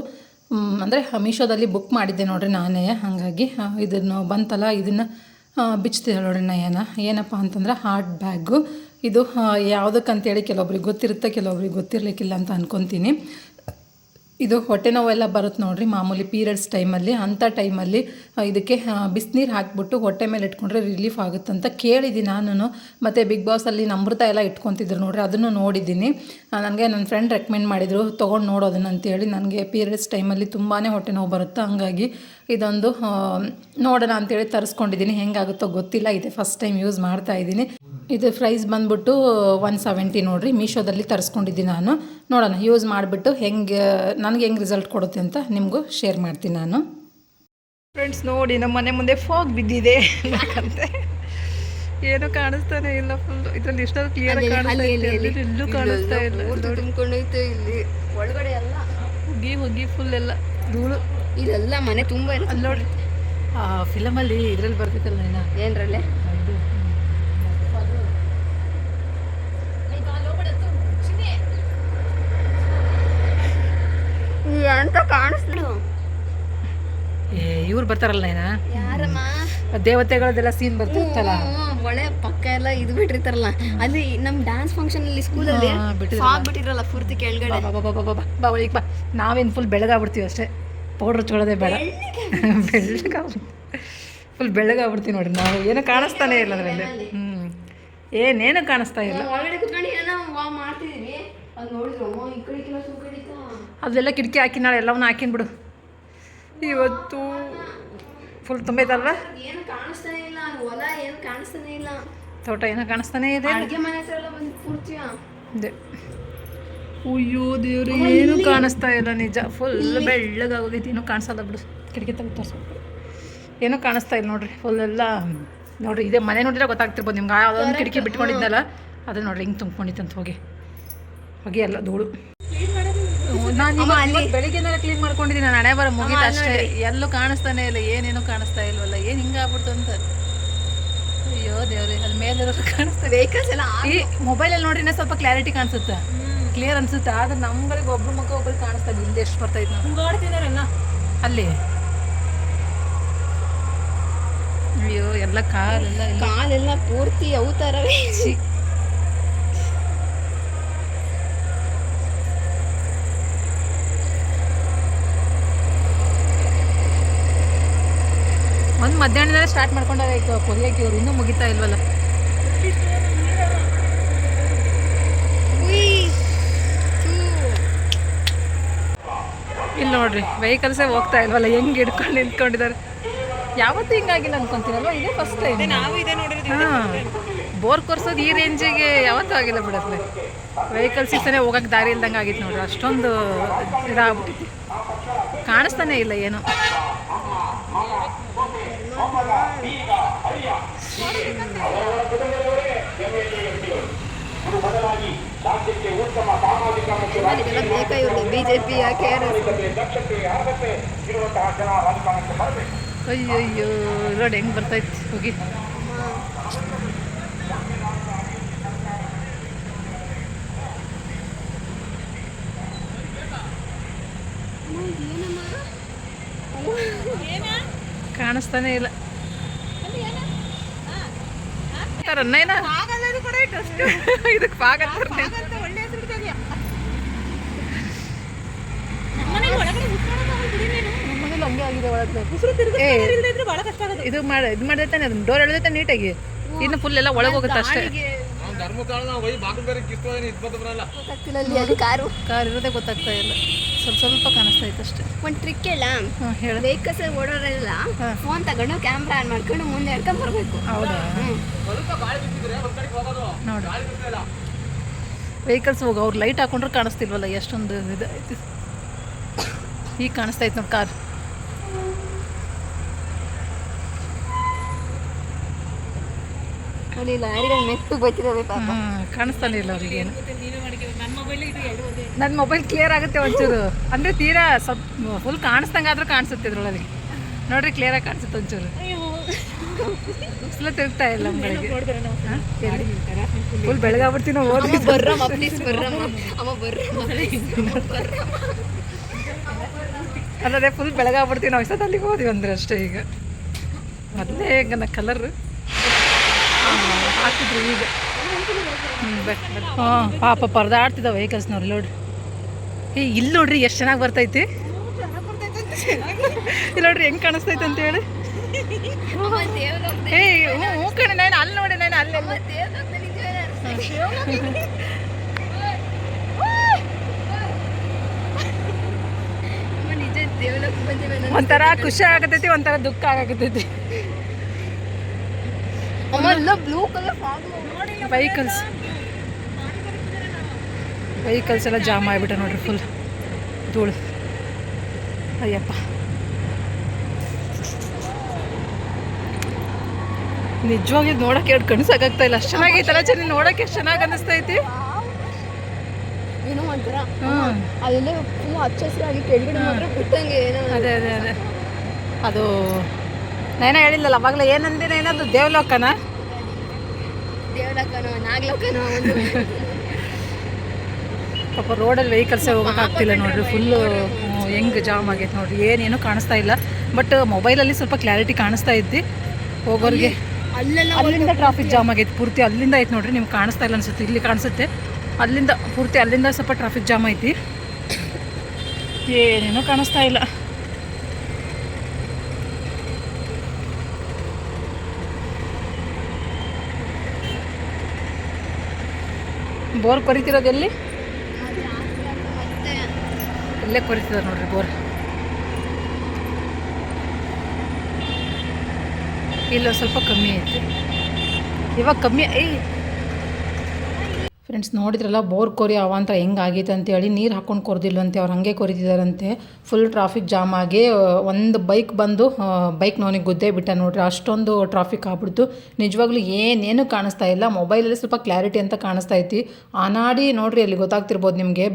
ಅಂದರೆ ಮೀಶೋದಲ್ಲಿ ಬುಕ್ ಮಾಡಿದ್ದೆ ನೋಡ್ರಿ ನಾನೇ. ಹಾಗಾಗಿ ಇದನ್ನು ಬಂತಲ್ಲ, ಇದನ್ನು ಬಿಚ್ತಿದ್ದಾಳೆ ನೋಡ್ರಿ ನಯನ. ಏನಪ್ಪ ಅಂತಂದ್ರೆ ಹಾರ್ಟ್ ಬ್ಯಾಗು. ಇದು ಯಾವುದಕ್ಕಂತೇಳಿ ಕೆಲವೊಬ್ರಿಗೆ ಗೊತ್ತಿರುತ್ತೆ, ಕೆಲವೊಬ್ರಿಗೆ ಗೊತ್ತಿರಲಿಕ್ಕಿಲ್ಲ ಅಂತ ಅಂದ್ಕೊತೀನಿ. ಇದು ಹೊಟ್ಟೆ ನೋವೆಲ್ಲ ಬರುತ್ತೆ ನೋಡ್ರಿ ಮಾಮೂಲಿ ಪೀರಿಯಡ್ಸ್ ಟೈಮಲ್ಲಿ. ಅಂಥ ಟೈಮಲ್ಲಿ ಇದಕ್ಕೆ ಬಿಸಿನೀರು ಹಾಕಿಬಿಟ್ಟು ಹೊಟ್ಟೆ ಮೇಲೆ ಇಟ್ಕೊಂಡ್ರೆ ರಿಲೀಫ್ ಆಗುತ್ತಂತ ಕೇಳಿದ್ದೀನಿ ನಾನು. ಮತ್ತು ಬಿಗ್ ಬಾಸಲ್ಲಿ ಅಮೃತ ಎಲ್ಲ ಇಟ್ಕೊತಿದ್ರು ನೋಡ್ರಿ, ಅದನ್ನು ನೋಡಿದ್ದೀನಿ. ನನಗೆ ನನ್ನ ಫ್ರೆಂಡ್ ರೆಕಮೆಂಡ್ ಮಾಡಿದರು ತೊಗೊಂಡು ನೋಡೋದನ್ನ ಅಂತೇಳಿ. ನನಗೆ ಪೀರಿಯಡ್ಸ್ ಟೈಮಲ್ಲಿ ತುಂಬಾ ಹೊಟ್ಟೆ ನೋವು ಬರುತ್ತೆ. ಹಂಗಾಗಿ ಇದೊಂದು ನೋಡೋಣ ಅಂತೇಳಿ ತರಿಸ್ಕೊಂಡಿದ್ದೀನಿ. ಹೆಂಗಾಗುತ್ತೋ ಗೊತ್ತಿಲ್ಲ, ಇದೆ ಫಸ್ಟ್ ಟೈಮ್ ಯೂಸ್ ಮಾಡ್ತಾಯಿದ್ದೀನಿ. ಇದು ಪ್ರೈಸ್ ಬಂದ್ಬಿಟ್ಟು 170 ನೋಡಿರಿ. ಮೀಶೋದಲ್ಲಿ ತರಿಸ್ಕೊಂಡಿದ್ದೀನಿ ನಾನು. ನೋಡೋಣ ಯೂಸ್ ಮಾಡಿಬಿಟ್ಟು ನನಗೆ ಹೆಂಗೆ ರಿಸಲ್ಟ್ ಕೊಡುತ್ತೆ ಅಂತ ನಿಮಗೂ ಶೇರ್ ಮಾಡ್ತೀನಿ ನಾನು. ಫ್ರೆಂಡ್ಸ್ ನೋಡಿ, ನಮ್ಮ ಮನೆ ಮುಂದೆ ಫಾಗ್ ಬಿದ್ದಿದೆ ಯಾಕಂತೆ ಏನು ಕಾಣಿಸ್ತಾನೆ ಇಲ್ಲ. ಫುಲ್ ಇದರಲ್ಲಿ ಇಷ್ಟೊಂದು ಕ್ಲಿಯರ್ ಕಾಣಿಸ್ತಾ ಇಲ್ಲ, ಎಲ್ಲೂ ಕಾಣಿಸ್ತಾ ಇಲ್ಲ. ತುಂಬಿಕೊಂಡೈತೆ ಇಲ್ಲಿ ಒಳಗಡೆ ಎಲ್ಲ ಹೋಗಿ ಫುಲ್ ಎಲ್ಲ ಧೂಳು. ಇದೆಲ್ಲ ಮನೆ ತುಂಬ ಅಲ್ಲಿ ನೋಡ್ರಿ, ಆ ಫಿಲಮಲ್ಲಿ ಇದರಲ್ಲಿ ಬರ್ತೈತಲ್ಲ ನೈನಾ, ಏನರಲ್ಲೇ ಅಂತ ಕಾಣಿಸ್ಲು. ಇವ್ರು ಬರ್ತಾರಲ್ಲ ನೈನಾ, ಯಾರಮ್ಮ ದೇವತೆಗಳದೆಲ್ಲ ಸೀನ್ ಬರ್ತಿರ್ತಲ್ಲ, ಒಳ್ಳೆ ಪಕ್ಕ ಎಲ್ಲ ಇದು ಬಿಟ್ಟಿರ್ತಾರಲ್ಲ ಅಲ್ಲಿ ನಮ್ಮ ಡ್ಯಾನ್ಸ್ ಫಂಕ್ಷನ್ ಅಲ್ಲಿ ಸ್ಕೂಲಲ್ಲಿ ಸಾಂಗ್ ಬಿಟ್ಟಿರಲ್ಲ ಪೂರ್ತಿ ಕೆಳಗಡೆ. ಬಾ ಈಗ ಬಾ. ನಾವೇನು ಫುಲ್ ಬೆಳಗಾಗ್ಬಿಡ್ತೀವಿ ಅಷ್ಟೇ, ಪೌಡ್ರ್ ಹಚ್ಕೊಳ್ಳೋದೇ ಬೇಡ. ಬೆಳ್ಳಗಾಗ್ಬಿಡ್ತೀವಿ, ಫುಲ್ ಬೆಳ್ಳಗಾಗ್ಬಿಡ್ತೀವಿ ನೋಡ್ರಿ ನಾವು. ಏನೂ ಕಾಣಿಸ್ತಾನೆ ಇಲ್ಲ ಅದರಲ್ಲಿ. ಏನೇನು ಕಾಣಿಸ್ತಾ ಇಲ್ಲ. ಒಳಗಡೆ ಕುತ್ಕೊಂಡು ಏನೋ ಮಾಡ್ತಿದೀವಿ, ಅದು ನೋಡಿದ್ರು ಈ ಕಡೆ ಕೆಲಸ ಕಡಿತಾ ಅದೆಲ್ಲ ಕಿಟಕಿ ಹಾಕಿ ನಾಳೆ ಎಲ್ಲವನ್ನ ಹಾಕಿನ್ಬಿಡು. ಇವತ್ತು ಫುಲ್ ತುಂಬೈತಲ್ವಾ? ಏನು ಕಾಣಿಸ್ತಾನೆ ಇಲ್ಲ, ಹೊಲ ಏನು ಕಾಣಿಸ್ತಾನೆ ಇಲ್ಲ, ತೋಟ ಏನೋ ಕಾಣಿಸ್ತಾನೆ ಇದೆ. ಅಡುಗೆ ಮನೆ ಹತ್ರ ಎಲ್ಲ ಬಂದು ಪೂರ್ತಿಯ ಇದೆ. ಅಯ್ಯೋ ದೇವ್ರಿ, ಏನು ಕಾಣಿಸ್ತಾ ಇಲ್ಲ ನಿಜ. ಫುಲ್ ಬೆಳ್ಳಗಾಗೋಗೈತಿ. ಏನೂ ಕಾಣಿಸಲ್ಲ ಬಿಡು. ಕಿಟಕಿ ತೆಗೆದು ತೋರಿಸ್ಬೇಕು. ಏನೂ ಕಾಣಿಸ್ತಾ ಇಲ್ಲ ನೋಡ್ರಿ. ಫುಲ್ ಎಲ್ಲ ನೋಡ್ರಿ, ಇದೇ ಮನೆ ನೋಡಿದ್ರೆ ಗೊತ್ತಾಗ್ತಿರ್ಬೋದು ನಿಮ್ಗೆ. ಅದೊಂದು ಕಿಟಕಿ ಬಿಟ್ಕೊಂಡಿದ್ದಲ್ಲ, ಅದು ನೋಡ್ರಿ ಹಿಂಗೆ ತುಂಬ್ಕೊಂಡಿತ್ತಂತ ಹೊಗೆ ಎಲ್ಲ ಧೂಳು. ನಾನು ಬೆಳಿಗ್ಗೆನೆಲ್ಲ ಕ್ಲೀನ್ ಮಾಡ್ಕೊಂಡಿದ್ದೀನಿ. ನಾನು ಹಣೆ ಬರ ಮುಗಿತು ಅಷ್ಟೇ. ಎಲ್ಲೂ ಕಾಣಿಸ್ತಾನೆ ಇಲ್ಲ, ಏನೇನೋ ಕಾಣಿಸ್ತಾ ಇಲ್ವಲ್ಲ. ಏನು ಹಿಂಗಾಗ್ಬಿಡ್ತು ಅಂತ. ಅಯ್ಯೋ ದೇವ್ರಿ, ಅಲ್ಲಿ ಮೇಲೆ ಕಾಣಿಸ್ತದೆ ವೆಹಿಕಲ್ಸ್ ಎಲ್ಲ. ಈ ಮೊಬೈಲಲ್ಲಿ ನೋಡ್ರಿ ಸ್ವಲ್ಪ ಕ್ಲಾರಿಟಿ ಕಾಣಿಸುತ್ತೆ, ಕ್ಲಿಯರ್ ಅನ್ಸುತ್ತೆ. ಆದ್ರೆ ನಮ್ಗಳಿಗೆ ಒಬ್ರು ಮುಖ ಒಬ್ರಿಗೆ ಕಾಣಿಸ್ತಾ ಇಲ್ಲ. ಹಿಂದೆ ಎಷ್ಟು ಬರ್ತೈತೆ ನಾವು ಅಲ್ಲಿ. ಅಯ್ಯೋ ಎಲ್ಲ ಕಾಲೆಲ್ಲ ಪೂರ್ತಿ ಅವು ಥರವೇ. ಒಂದು ಮಧ್ಯಾಹ್ನದಲ್ಲೇ ಸ್ಟಾರ್ಟ್ ಮಾಡ್ಕೊಂಡಾಗ ಈಗ ಕೊರಿಯಕ್ಕೆ ಇವ್ರು ಇನ್ನೂ ಮುಗಿತಾ ಇಲ್ವಲ್ಲ. ಇಲ್ಲಿ ನೋಡ್ರಿ ವೆಹಿಕಲ್ಸೇ ಹೋಗ್ತಾ ಇಲ್ವಲ್ಲ, ಹೆಂಗೆ ಹಿಡ್ಕೊಂಡು ನಿಂತ್ಕೊಂಡಿದ್ದಾರೆ. ಯಾವತ್ತೂ ಹಿಂಗಾಗಿಲ್ಲ ಅನ್ಕೊಂತೀನಲ್ವ, ಇದೇ ಫಸ್ಟ್ ಟೈಮ್. ಹಾಂ, ಬೋರ್ ಕೊರ್ಸೋದು ಈ ರೇಂಜಿಗೆ ಯಾವತ್ತೂ ಆಗಿಲ್ಲ ಬಿಡತ್ಲೆ. ವೆಹಿಕಲ್ಸ್ ಇಷ್ಟನೇ ಹೋಗಕ್ಕೆ ದಾರಿ ಇಲ್ದಂಗೆ ಆಗಿತ್ತು ನೋಡ್ರಿ. ಅಷ್ಟೊಂದು ಇದಾಗ್ಬಿಟ್ಟಿತ್ತು, ಕಾಣಿಸ್ತಾನೆ ಇಲ್ಲ ಏನು. ಬಿಜೆಪಿ ಅಯ್ಯಯ್ಯೋ ನೋಡಿ ಹೆಂಗೆ ಬರ್ತೈತಿ ಹೋಗಿ. ಕಾಣಿಸ್ತಾನೆ ಇಲ್ಲ. ಇದಕ್ಕೆ ಪಾಗ ಹಂಗೆ ಆಗಿದೆ ಒಳಗೆ. ಇದು ಮಾಡಿರ್ತಾನೆ, ಅದನ್ನ ಡೋರ್ ಎಳೆದೈತೆ ನೀಟಾಗಿ. ಇನ್ನು ಫುಲ್ ಎಲ್ಲ ಒಳಗೆ ಹೋಗುತ್ತೆ ಅಷ್ಟೇ. ಕಾರ್ ಇರೋದೇ ಗೊತ್ತಾಗ್ತಾ ಇಲ್ಲ, ಸ್ವಲ್ಪ ಕಾಣಿಸ್ತಾ ಇತ್ತು ಅಷ್ಟೇ. ಒಂದು ಟ್ರಿಕ್ ಹೇಳ, ವೆಹಿಕಲ್ಸ್ ಓಡೋರೆಲ್ಲ ಫೋನ್ ತಗೊಂಡು ಕ್ಯಾಮ್ರಾ ಆನ್ ಮಾಡ್ಕೊಂಡು ಮುಂದೆ ಹೇಳ್ಕೊಂಡ್ ಬರ್ಬೇಕು. ಹೌದಾ? ನೋಡಿ ವೆಹಿಕಲ್ಸ್ ಹೋಗಿ ಅವ್ರು ಲೈಟ್ ಹಾಕೊಂಡ್ರೆ ಕಾಣಿಸ್ತಿಲ್ವಲ್ಲ, ಎಷ್ಟೊಂದು ಇದಾಯ್ತು. ಈಗ ಕಾಣಿಸ್ತಾ ಇತ್ತು ನೋಡಿ ಕಾರ್. ಅಲ್ಲಿ ಲಾರಿಗಳು ಮೆತ್ತು ಬಚ್ಚಿದಾವೆ ಪಾಪ. ಕಾಣಿಸ್ತಾನೆ ಇಲ್ಲ ಅವ್ರಿಗೇನು. ನನ್ನ ಮೊಬೈಲ್ ಕ್ಲಿಯರ್ ಆಗುತ್ತೆ ಒಂಚೂರು, ಅಂದರೆ ತೀರಾ ಸ್ವಲ್ಪ ಫುಲ್ ಕಾಣಿಸ್ದಂಗೆ ಆದರೂ ಕಾಣಿಸುತ್ತೆ ಇದ್ರೊಳಗೆ. ನೋಡ್ರಿ ಕ್ಲಿಯರಾಗಿ ಕಾಣಿಸುತ್ತೆ ಒಂಚೂರು. ತಿರುಗ್ತಾ ಇಲ್ಲ ನಮ್ಗಳಿಗೆ. ಫುಲ್ ಬೆಳಗಾಗ್ಬಿಡ್ತೀವಿ ನಾವು. ಓದಿ ಅಲ್ಲದೆ ಫುಲ್ ಬೆಳಗಾಗ್ಬಿಡ್ತೀವಿ ನಾವು. ಇಷ್ಟೊತ್ತು ಅಲ್ಲಿಗೆ ಹೋದ್ವಿ ಅಂದ್ರೆ ಅಷ್ಟೇ. ಈಗ ಮೊದಲೇ ಈಗ ಕಲರ್ ಹಾಕಿದ್ರು ಈಗ. ಹಾಂ ಪಾಪ ಪರದಾಡ್ತಿದ್ದಾವೆ ವೆಹಿಕಲ್ಸ್ನವ್ರು. ನೋಡ್ರಿ ಇಲ್ಲಿ ನೋಡ್ರಿ ಎಷ್ಟು ಚೆನ್ನಾಗಿ ಬರ್ತೈತಿ. ಇಲ್ಲಿ ನೋಡ್ರಿ ಹೆಂಗೆ ಕಾಣಿಸ್ತೈತೆ ಅಂತ ಹೇಳಿ. ಹ್ಞೂ ಕಣೆ, ನಾನು ಅಲ್ಲಿ ನೋಡಿ, ನಾನು ಅಲ್ಲೇ ಒಂಥರ ಖುಷಿ ಆಗತೈತಿ, ಒಂಥರ ದುಃಖ ಆಗತೈತಿ. ಬ್ಲೂ ಕಲರ್ ವೆಹಿಕಲ್ಸ್ ಎಲ್ಲ ಜಾಮ್ ಆಗಿಬಿಟ್ಟೆ ನೋಡ್ರಿ, ಫುಲ್ ಧೂಳು. ಅಯ್ಯಪ್ಪ, ನಿಜವಾಗಿ ನೋಡಕ್ಕೆ ಎರಡು ಕಣ್ಣು ಸಾಕಾಗ್ತಾ ಇಲ್ಲ. ಅಷ್ಟು ಚೆನ್ನಾಗೈತಲ್ಲ, ಚೆನ್ನಾಗಿ ನೋಡಕ್ಕೆ ಎಷ್ಟು ಚೆನ್ನಾಗಿ ಅನ್ನಿಸ್ತೈತಿ. ಏನೋ ಒಂಥರ ಅದೆಲ್ಲ ಫುಲ್ ಹಚ್ಚ ಹಸಿರಾಗಿ ಕೆಳಗಡೆ ಮಾತ್ರ ಬಿಟ್ಟಂಗೆ ಏನೋ. ಅದೇ ಅದೇ ಅದೇ ಅದು ನೈನಾ ಹೇಳಿಲ್ಲಲ್ಲ ಅವಾಗಲೇ. ಏನಂದಿನ ಏನದು ದೇವಲೋಕನ ನಾಗ್ಲೋಕನೋ. ಪಾಪ ರೋಡಲ್ಲಿ ವೆಹಿಕಲ್ಸೇ ಹೋಗೋಕ್ಕಾಗ್ತಿಲ್ಲ ನೋಡ್ರಿ. ಫುಲ್ಲು ಹೆಂಗೆ ಜಾಮ್ ಆಗೈತೆ ನೋಡ್ರಿ. ಏನೇನೂ ಕಾಣಿಸ್ತಾ ಇಲ್ಲ. ಬಟ್ ಮೊಬೈಲಲ್ಲಿ ಸ್ವಲ್ಪ ಕ್ಲಾರಿಟಿ ಕಾಣಿಸ್ತಾ ಇದ್ದಿ ಹೋಗೋರಿಗೆ. ಅಲ್ಲಿಂದ ಟ್ರಾಫಿಕ್ ಜಾಮ್ ಆಗೈತೆ ಪೂರ್ತಿ. ಅಲ್ಲಿಂದ ಐತೆ ನೋಡ್ರಿ, ನಿಮ್ಗೆ ಕಾಣಿಸ್ತಾ ಇಲ್ಲ ಅನ್ಸುತ್ತೆ, ಇಲ್ಲಿ ಕಾಣಿಸುತ್ತೆ. ಅಲ್ಲಿಂದ ಪೂರ್ತಿ ಅಲ್ಲಿಂದ ಸ್ವಲ್ಪ ಟ್ರಾಫಿಕ್ ಜಾಮ್ ಐತಿ, ಏನೇನೋ ಕಾಣಿಸ್ತಾ ಇಲ್ಲ. ಬೋರ್ ಕೊರಿತಿರೋದು ಎಲ್ಲಿ? ಇಲ್ಲೇ ಕೊರಿತಿದ್ದಾರೆ ನೋಡ್ರಿ ಬೋರ್. ಇಲ್ಲ ಸ್ವಲ್ಪ ಕಮ್ಮಿ ಐತಿ ಇವಾಗ, ಕಮ್ಮಿ. ಫ್ರೆಂಡ್ಸ್ ನೋಡಿದ್ರಲ್ಲ ಬೋರ್ ಕೊರಿ ಅವಾಂತರ ಹೆಂಗೆ ಆಗೈತೆ ಅಂತೇಳಿ. ನೀರು ಹಾಕ್ಕೊಂಡು ಕೊರ್ದಿಲ್ವಂತೆ, ಅವ್ರು ಹಾಗೆ ಕೊರಿತಿದ್ದಾರಂತೆ. ಫುಲ್ ಟ್ರಾಫಿಕ್ ಜಾಮ್ ಆಗಿ ಒಂದು ಬೈಕ್ ಬಂದು ಬೈಕ್ನವನಿಗೆ ಗುದ್ದೇ ಬಿಟ್ಟ ನೋಡ್ರಿ, ಅಷ್ಟೊಂದು ಟ್ರಾಫಿಕ್ ಆಗ್ಬಿಡ್ತು. ನಿಜವಾಗ್ಲೂ ಏನೇನು ಕಾಣಿಸ್ತಾ ಇಲ್ಲ, ಮೊಬೈಲಲ್ಲಿ ಸ್ವಲ್ಪ ಕ್ಲಾರಿಟಿ ಅಂತ ಕಾಣಿಸ್ತಾ ಐತಿ. ಆನಾಡಿ ನೋಡ್ರಿ, ಅಲ್ಲಿ ಗೊತ್ತಾಗ್ತಿರ್ಬೋದು ನಿಮಗೆ,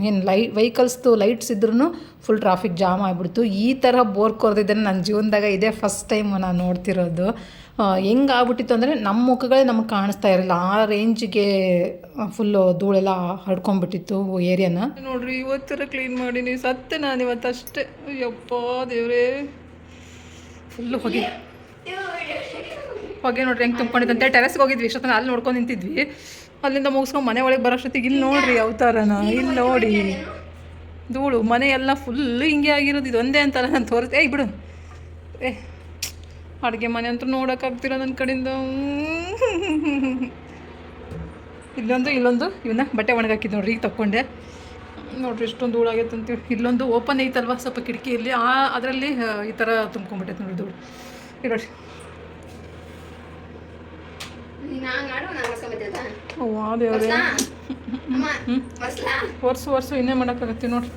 ಏನು ವೆಹಿಕಲ್ಸ್ದು ಲೈಟ್ಸ್ ಇದ್ರೂ ಫುಲ್ ಟ್ರಾಫಿಕ್ ಜಾಮ್ ಆಗಿಬಿಡ್ತು. ಈ ಥರ ಬೋರ್ ಕೊರೆದಿದ್ದನ್ನು ನನ್ನ ಜೀವನದಾಗ ಇದೇ ಫಸ್ಟ್ ಟೈಮ್ ನಾನು ನೋಡ್ತಿರೋದು. ಹೆಂಗೆ ಆಗ್ಬಿಟ್ಟಿತ್ತು ಅಂದರೆ ನಮ್ಮ ಮುಖಗಳೇ ನಮಗೆ ಕಾಣಿಸ್ತಾ ಇರಲಿಲ್ಲ, ಆ ರೇಂಜಿಗೆ ಫುಲ್ಲು ಧೂಳೆಲ್ಲ ಹಡ್ಕೊಂಡ್ಬಿಟ್ಟಿತ್ತು ಏರಿಯಾನ. ನೋಡ್ರಿ ಇವತ್ತರ ಕ್ಲೀನ್ ಮಾಡೀನಿ, ಸತ್ತೆ ನಾನು ಇವತ್ತು ಅಷ್ಟೇ. ಯಪ್ಪ ದೇವ್ರೇ, ಫುಲ್ಲು ಹೊಗೆ ನೋಡ್ರಿ ಹೆಂಗೆ ತುಂಬ್ಕೊಂಡಿದ್ದಂತೆ. ಟೆರೆಸ್ಗೆ ಹೋಗಿದ್ವಿ, ಇಷ್ಟೊತ್ತನ ಅಲ್ಲಿ ನೋಡ್ಕೊಂಡು ನಿಂತಿದ್ವಿ. ಅಲ್ಲಿಂದ ಮುಗಿಸ್ಕೊಂಡು ಮನೆ ಒಳಗೆ ಬರೋಷ್ಟೊತ್ತಿಗೆ ಇಲ್ಲಿ ನೋಡ್ರಿ ಯಾವ ಥರನ, ಇಲ್ಲಿ ನೋಡಿ ಧೂಳು, ಮನೆ ಎಲ್ಲ ಫುಲ್ಲು ಹಿಂಗೆ ಆಗಿರೋದು. ಇದು ಒಂದೇ ಅಂತಲ್ಲ ನಾನು ತೋರಿಸ್ದೆ. ಬಿಡು ಅಡುಗೆ ಮನೆ ಅಂತೂ ನೋಡೋಕ್ಕಾಗ್ತಿಲ್ಲ ನನ್ನ ಕಡೆಯಿಂದ. ಇಲ್ಲೊಂದು ಇವನ್ನ ಬಟ್ಟೆ ಒಣಗಾಕಿದ್ದು ನೋಡ್ರಿ, ಈಗ ತಗೊಂಡೆ ನೋಡ್ರಿ ಎಷ್ಟೊಂದು ಧೂಳು ಆಗೈತೆ ಅಂತೀವಿ. ಇಲ್ಲೊಂದು ಓಪನ್ ಐತಲ್ವ ಸ್ವಲ್ಪ ಕಿಟಕಿಯಲ್ಲಿ, ಅದರಲ್ಲಿ ಈ ಥರ ತುಂಬ್ಕೊಂಡ್ಬಿಟ್ಟೈತೆ ನೋಡ್ರಿ ಧೂಳು. ಇರೋರಿ ದೇವ್ರೆ, ವರ್ಷ ಇನ್ನೇ ಮಾಡೋಕ್ಕಾಗತ್ತೆ ನೋಡ್ರಿ.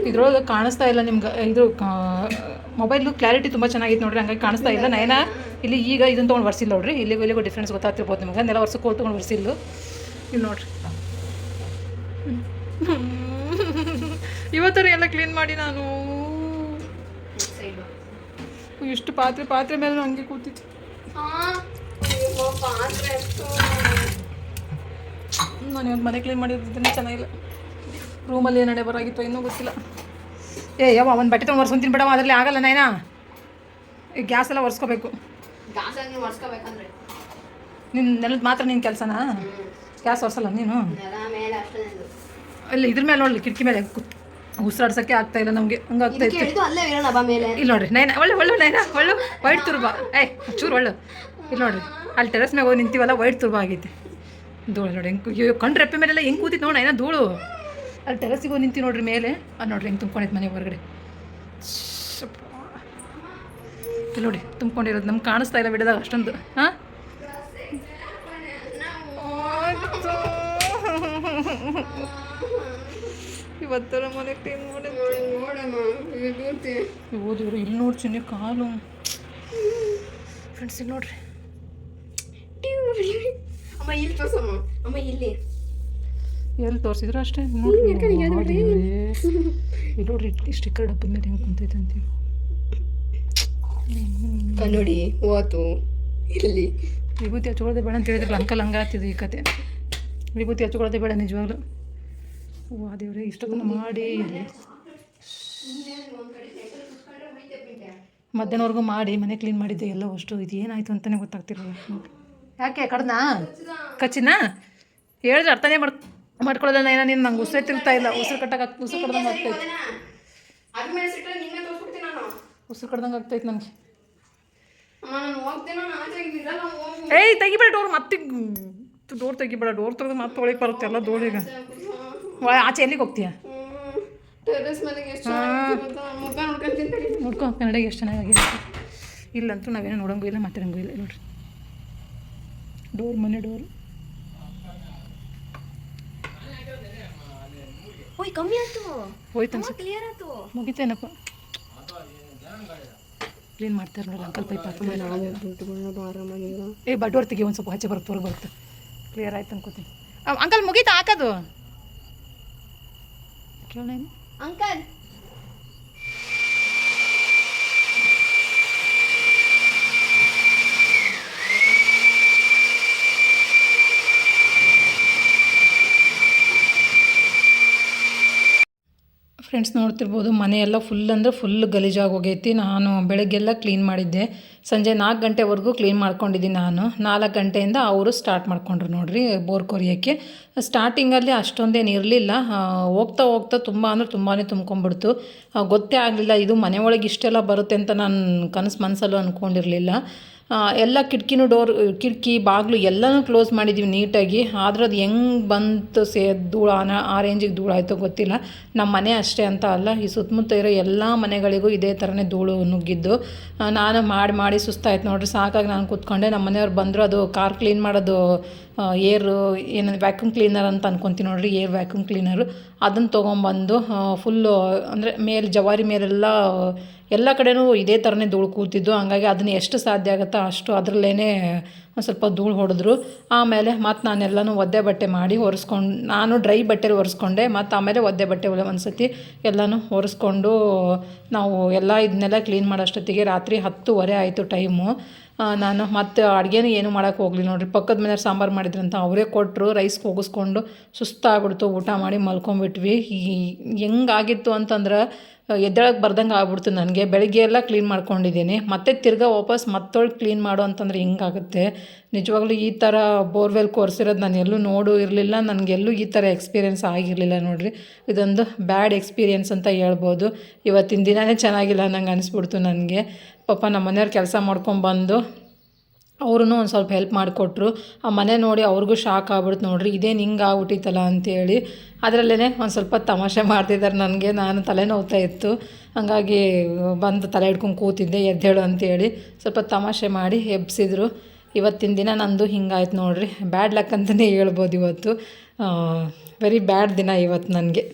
ಇದ್ರೊಳಗೆ ಕಾಣಿಸ್ತಾ ಇಲ್ಲ ನಿಮ್ಗೆ, ಇದು ಮೊಬೈಲು ಕ್ಲಾರಿಟಿ ತುಂಬ ಚೆನ್ನಾಗಿತ್ತು ನೋಡ್ರಿ, ಹಂಗಾಗಿ ಕಾಣಿಸ್ತಾ ಇಲ್ಲ. ನಯನ ಇಲ್ಲಿ ಈಗ ಇದನ್ನು ತೊಗೊಂಡು ವರ್ಸಿಲ್ಲ ನೋಡ್ರಿ, ಇಲ್ಲಿಗೂ ಡಿಫ್ರೆನ್ಸ್ ಗೊತ್ತಾಗ್ತಿರ್ಬೋದು ನಿಮ್ಗೆ. ನೆಲ ವರ್ಷಕ್ಕೆ ಹೋಗಿ ತೊಗೊಂಡು ವರ್ಸಿಲ್ಲು. ಇಲ್ಲಿ ನೋಡ್ರಿ ಇವತ್ತರ ಎಲ್ಲ ಕ್ಲೀನ್ ಮಾಡಿ ನಾನು ಇಷ್ಟು ಪಾತ್ರೆ ಮೇಲೆ ಹಂಗೆ ಕೂತಿತ್ತು. ನಾನು ಇವತ್ತು ಮನೆ ಕ್ಲೀನ್ ಮಾಡಿದ್ದನ್ನು ಚೆನ್ನಾಗಿಲ್ಲ. ರೂಮಲ್ಲಿ ಏನು ನಡೆ ಬರಾಗಿತ್ತು ಇನ್ನೂ ಗೊತ್ತಿಲ್ಲ. ಯಾವ ಒಂದು ಬಟ್ಟೆ ತೊಗೊಂಡು ಒರ್ಸ್ಕೊಂತೀನಿ ಬಿಡವ, ಅದರಲ್ಲಿ ಆಗಲ್ಲ ನೈನಾ. ಈ ಗ್ಯಾಸ್ ಎಲ್ಲ ಒರೆಸ್ಕೋಬೇಕು. ನಿನ್ನ ನೆಲದ ಮಾತ್ರ ನಿನ್ನ ಕೆಲಸನಾ? ಗ್ಯಾಸ್ ಒರೆಸಲ್ಲ ನೀನು? ಅಲ್ಲಿ ಇದ್ರ ಮೇಲೆ ನೋಡಲಿ, ಕಿಟಕಿ ಮೇಲೆ ಉಸಿರಾಡ್ಸೋಕ್ಕೆ ಆಗ್ತಾ ಇಲ್ಲ ನಮಗೆ, ಹಂಗೆ ಆಗ್ತಾ ಇತ್ತು. ಇಲ್ಲಿ ನೋಡ್ರಿ ನೈನಾ, ಒಳ್ಳೆ ನೈನಾ, ವೈಟ್ ತುರ್ಬ, ಚೂರು ಒಳ್ಳೆ. ಇಲ್ಲಿ ನೋಡ್ರಿ, ಅಲ್ಲಿ ಟೆರೆಸ್ ಮ್ಯಾಗ ಹೋಗಿ ನಿಂತೀವಲ್ಲ, ವೈಟ್ ತುರ್ಬ ಆಗೈತಿ. ಧೂಳು ನೋಡಿ ಹೆಂಗೆ ಕಂಡು ರೆಪ್ಪೆ ಮೇಲೆಲ್ಲ ಹೆಂಗೆ ಕೂತಿತ್ತು ನೋಡಿ ನೈನಾ ಧೂಳು. ಅಲ್ಲಿ ಟೆರೆಸಿಗೆ ಹೋಗಿ ನಿಂತು ನೋಡ್ರಿ ಮೇಲೆ, ಅದು ನೋಡ್ರಿ ಹೆಂಗೆ ತುಂಬ್ಕೊಂಡಿತ್ತು ಮನೆ ಹೊರಗಡೆ. ಇಲ್ಲಿ ನೋಡಿ ತುಂಬ್ಕೊಂಡಿರೋದು ನಮ್ಗೆ ಕಾಣಿಸ್ತಾ ಇಲ್ಲ ಬಿಡದಾಗ ಅಷ್ಟೊಂದು. ಹಾಂ ಇವತ್ತರ ಮನೆ ಕ್ಲೀನ್ ಮಾಡಿ ಓದಿದ್ರು. ಇಲ್ಲಿ ನೋಡಿ ಚಿನ್ನ ಕಾಲು ಫ್ರೆಂಡ್ಸ್, ಇಲ್ಲಿ ನೋಡ್ರಿ. ಎಲ್ಲಿ ತೋರಿಸಿದ್ರು ಅಷ್ಟೇ ನೋಡ್ರಿ. ಇಲ್ಲಿ ನೋಡ್ರಿ ಸ್ಟಿಕ್ಕರ್ ಡಬ್ಬದ ಮೇಲೆ ಹೆಂಗೆ ಕುಂತೈತೆ ಅಂತೀವಿ ನೋಡಿ. ಓತು ಇಲ್ಲಿ ವಿಭೂತಿ ಹಚ್ಕೊಳ್ಳೋದೇ ಬೇಡ ಅಂತ ಹೇಳಿದ್ರಲ್ಲ ಅಂಕಲ್, ಹಂಗಾಗ್ತಿದ್ದು ಈ ಕತೆ. ವಿಭೂತಿ ಹಚ್ಕೊಳ್ಳೋದೇ ಬೇಡ ನಿಜವಾಗ್ಲು. ವಾ ದೇವ್ರೆ, ಇಷ್ಟೊಂದು ಮಾಡಿ ಮಧ್ಯಾಹ್ನವರೆಗೂ ಮಾಡಿ ಮನೆ ಕ್ಲೀನ್ ಮಾಡಿದ್ದೆ ಎಲ್ಲ ಅಷ್ಟು. ಇದು ಏನಾಯಿತು ಅಂತಲೇ ಗೊತ್ತಾಗ್ತಿರಲ್ಲ. ಯಾಕೆ ಕಡ್ದಾ ಕಚ್ಚಿನಾ ಹೇಳಿದ್ರೆ ಅರ್ಥನೇ ಮಾಡ್ಕೊಳ್ಳೋದಲ್ಲ. ಏನೋ ನೀನು ನಂಗೆ ಉಸಿರೇ ತಿರ್ತಾ ಇಲ್ಲ, ಉಸಿರು ಕಡ್ದಂಗೆ ಆಗ್ತೈತೆ, ಉಸಿರು ಕಡ್ದಂಗೆ ಆಗ್ತೈತೆ ನನಗೆ. ಏಯ್ ತೆಗಿಬೇಡ ಡೋರ್, ಮತ್ತೆ ಡೋರ್ ತೆಗಿಬೇಡ. ಡೋರ್ ತೆಗೆದು ಮತ್ತೆ ಒಳಗೆ ಬರುತ್ತೆ ಎಲ್ಲ ಧೂಳಿಗೆ. ಆಚೆ ಎಲ್ಲಿಗೆ ಹೋಗ್ತೀಯಾ? ನೋಡ್ಕೊ ಕನ್ನಡಿಗೆ ಎಷ್ಟು ಚೆನ್ನಾಗಿದೆ. ಇಲ್ಲಂತೂ ನಾವೇನೋ ನೋಡೋಂಗೂ ಇಲ್ಲ ಮಾತಾಡೋಂಗೂ ಇಲ್ಲ. ನೋಡ್ರಿ ಡೋರ್, ಮನೆ ಡೋರು ಕಮ್ಮಿ ಆಯ್ತು, ಹೋಯ್ತು ಅನ್ಸುತ್ತೆ, ಮುಗಿತೇನಪ್ಪ. ಕ್ಲೀನ್ ಮಾಡ್ತಾರೆ ನೋಡಲ್ಲ ಅಂಕಲ್, ಪೈಪ್ ಹಾಕ್ತಾರೆ. ಡೋರ್ ತೆಗಿ, ಒಂದು ಸ್ವಲ್ಪ ಆಚೆ ಬರುತ್ತೆ, ಹೊರಗೆ ಬರುತ್ತೆ. ಕ್ಲಿಯರ್ ಆಯ್ತು ಅನ್ಕೋತೀನಿ. ಅಂಕಲ್ ಮುಗೀತಾ ಹಾಕೋದು? ಕೇಳೋಣ ಅಂಕಲ್. ಫ್ರೆಂಡ್ಸ್ ನೋಡ್ತಿರ್ಬೋದು ಮನೆಯೆಲ್ಲ ಫುಲ್ ಅಂದರೆ ಫುಲ್ ಗಲೀಜಾಗಿ ಹೋಗೈತಿ. ನಾನು ಬೆಳಗ್ಗೆಲ್ಲ ಕ್ಲೀನ್ ಮಾಡಿದ್ದೆ, ಸಂಜೆ 4 ಗಂಟೆವರೆಗೂ ಕ್ಲೀನ್ ಮಾಡ್ಕೊಂಡಿದ್ದೀನಿ. ನಾನು 4 ಗಂಟೆಯಿಂದ ಅವರು ಸ್ಟಾರ್ಟ್ ಮಾಡ್ಕೊಂಡ್ರು ನೋಡಿರಿ ಬೋರ್ ಕೊರಿಯೋಕ್ಕೆ. ಸ್ಟಾರ್ಟಿಂಗಲ್ಲಿ ಅಷ್ಟೊಂದೇನು ಇರಲಿಲ್ಲ, ಹೋಗ್ತಾ ಹೋಗ್ತಾ ತುಂಬ ಅಂದರೆ ತುಂಬಾ ತುಂಬ್ಕೊಂಡ್ಬಿಡ್ತು. ಗೊತ್ತೇ ಆಗಲಿಲ್ಲ ಇದು ಮನೆ ಒಳಗೆ ಇಷ್ಟೆಲ್ಲ ಬರುತ್ತೆ ಅಂತ ನಾನು ಮನಸ್ಸಲ್ಲೂ ಅಂದ್ಕೊಂಡಿರಲಿಲ್ಲ. ಎಲ್ಲ ಕಿಟಕಿ ಬಾಗಿಲು ಎಲ್ಲನೂ ಕ್ಲೋಸ್ ಮಾಡಿದ್ದೀವಿ ನೀಟಾಗಿ. ಆದ್ರೆ ಅದು ಹೆಂಗೆ ಬಂತು ಧೂಳು ಆ ರೇಂಜಿಗೆ ಧೂಳು ಆಯಿತೋ ಗೊತ್ತಿಲ್ಲ. ನಮ್ಮ ಮನೆ ಅಷ್ಟೇ ಅಂತ ಅಲ್ಲ, ಈ ಸುತ್ತಮುತ್ತ ಇರೋ ಎಲ್ಲ ಮನೆಗಳಿಗೂ ಇದೇ ಥರನೇ ಧೂಳು ನುಗ್ಗಿದ್ದು. ನಾನು ಮಾಡಿ ಸುಸ್ತಾಯ್ತು ನೋಡಿರಿ, ಸಾಕಾಗಿ ನಾನು ಕೂತ್ಕೊಂಡೆ. ನಮ್ಮ ಮನೆಯವ್ರು ಬಂದರು, ಅದು ಕಾರ್ ಕ್ಲೀನ್ ಮಾಡೋದು ಏನಂದ್ರೆ ವ್ಯಾಕ್ಯೂಮ್ ಕ್ಲೀನರ್ ಅಂತ ಅನ್ಕೊತೀನಿ ನೋಡಿರಿ, ಏರ್ ವ್ಯಾಕ್ಯೂಮ್ ಕ್ಲೀನರು. ಅದನ್ನು ತೊಗೊಂಬಂದು ಫುಲ್ಲು ಅಂದರೆ ಜವಾರಿ ಮೇಲೆಲ್ಲ ಎಲ್ಲ ಕಡೆನೂ ಇದೇ ಥರನೇ ಧೂಳು ಕೂತಿದ್ದು. ಹಂಗಾಗಿ ಅದನ್ನು ಎಷ್ಟು ಸಾಧ್ಯ ಆಗುತ್ತೋ ಅಷ್ಟು ಅದರಲ್ಲೇ ಒಂದು ಸ್ವಲ್ಪ ಧೂಳು ಹೊಡೆದ್ರು. ಆಮೇಲೆ ಮತ್ತು ನಾನೆಲ್ಲನೂ ಒದ್ದೆ ಬಟ್ಟೆ ಮಾಡಿ ಒರೆಸ್ಕೊಂಡು, ನಾನು ಡ್ರೈ ಬಟ್ಟೆಲಿ ಒರೆಸ್ಕೊಂಡೆ, ಮತ್ತು ಆಮೇಲೆ ಒದ್ದೆ ಬಟ್ಟೆ ಒಂದು ಸತಿ ಎಲ್ಲನೂ ಒರೆಸ್ಕೊಂಡು ನಾವು ಇದನ್ನೆಲ್ಲ ಕ್ಲೀನ್ ಮಾಡೋಷ್ಟೊತ್ತಿಗೆ ರಾತ್ರಿ 10:30 ಆಯಿತು ಟೈಮು. ನಾನು ಮತ್ತು ಅಡುಗೆನೂ ಏನೂ ಮಾಡೋಕ್ಕೆ ಹೋಗಲಿ ನೋಡಿರಿ. ಪಕ್ಕದ ಮನೆಯವ್ರು ಸಾಂಬಾರು ಮಾಡಿದ್ರಂತ ಅವರೇ ಕೊಟ್ಟರು. ರೈಸ್ ಕೂಗಿಸ್ಕೊಂಡು ಸುಸ್ತಾಗ್ಬಿಡ್ತು, ಊಟ ಮಾಡಿ ಮಲ್ಕೊಂಬಿಟ್ವಿ. ಹೆಂಗಾಗಿತ್ತು ಅಂತಂದ್ರೆ ಎದ್ದೇಳಕ್ಕೆ ಬರ್ದಂಗೆ ಆಗ್ಬಿಡ್ತು ನನಗೆ. ಬೆಳಗ್ಗೆ ಎಲ್ಲ ಕ್ಲೀನ್ ಮಾಡ್ಕೊಂಡಿದ್ದೀನಿ, ಮತ್ತೆ ತಿರ್ಗಾ ವಾಪಸ್ ಮತ್ತೊಳಗೆ ಕ್ಲೀನ್ ಮಾಡು ಅಂತಂದ್ರೆ ಹಿಂಗಾಗುತ್ತೆ. ನಿಜವಾಗ್ಲೂ ಈ ಥರ ಬೋರ್ವೆಲ್ ಕೊರೆಸಿರೋದು ನಾನು ಎಲ್ಲೂ ಇರಲಿಲ್ಲ, ನನಗೆಲ್ಲೂ ಈ ಥರ ಎಕ್ಸ್ಪೀರಿಯೆನ್ಸ್ ಆಗಿರಲಿಲ್ಲ ನೋಡಿರಿ. ಇದೊಂದು ಬ್ಯಾಡ್ ಎಕ್ಸ್ಪೀರಿಯೆನ್ಸ್ ಅಂತ ಹೇಳ್ಬೋದು. ಇವತ್ತಿನ ದಿನವೇ ಚೆನ್ನಾಗಿಲ್ಲ ನಂಗೆ ಅನಿಸ್ಬಿಡ್ತು ನನಗೆ. ಪಾಪ ನಮ್ಮ ಮನೆಯವ್ರು ಕೆಲಸ ಮಾಡ್ಕೊಂಬಂದು ಅವ್ರೂ ಒಂದು ಸ್ವಲ್ಪ ಹೆಲ್ಪ್ ಮಾಡಿಕೊಟ್ರು. ಆ ಮನೆ ನೋಡಿ ಅವ್ರಿಗೂ ಶಾಕ್ ಆಗ್ಬಿಡ್ತು ನೋಡಿರಿ, ಇದೇನು ಹಿಂಗೆ ಆಗ್ಬಿಟ್ಟಿತ್ತಲ್ಲ ಅಂತೇಳಿ. ಅದರಲ್ಲೇ ಒಂದು ಸ್ವಲ್ಪ ತಮಾಷೆ ಮಾಡ್ತಿದ್ದಾರೆ ನನಗೆ. ನಾನು ತಲೆನೋವ್ತಾ ಇತ್ತು, ಹಾಗಾಗಿ ಬಂದು ತಲೆ ಹಿಡ್ಕೊಂಡು ಕೂತಿದ್ದೆ, ಎದ್ದೇಳು ಅಂತೇಳಿ ಸ್ವಲ್ಪ ತಮಾಷೆ ಮಾಡಿ ಎಬ್ಸಿದ್ರು. ಇವತ್ತಿನ ದಿನ ನಂದು ಹಿಂಗಾಯ್ತು ನೋಡಿರಿ. ಬ್ಯಾಡ್ ಲಕ್ ಅಂತಲೇ ಹೇಳ್ಬೋದು. ಇವತ್ತು ವೆರಿ ಬ್ಯಾಡ್ ದಿನ ಇವತ್ತು ನನಗೆ.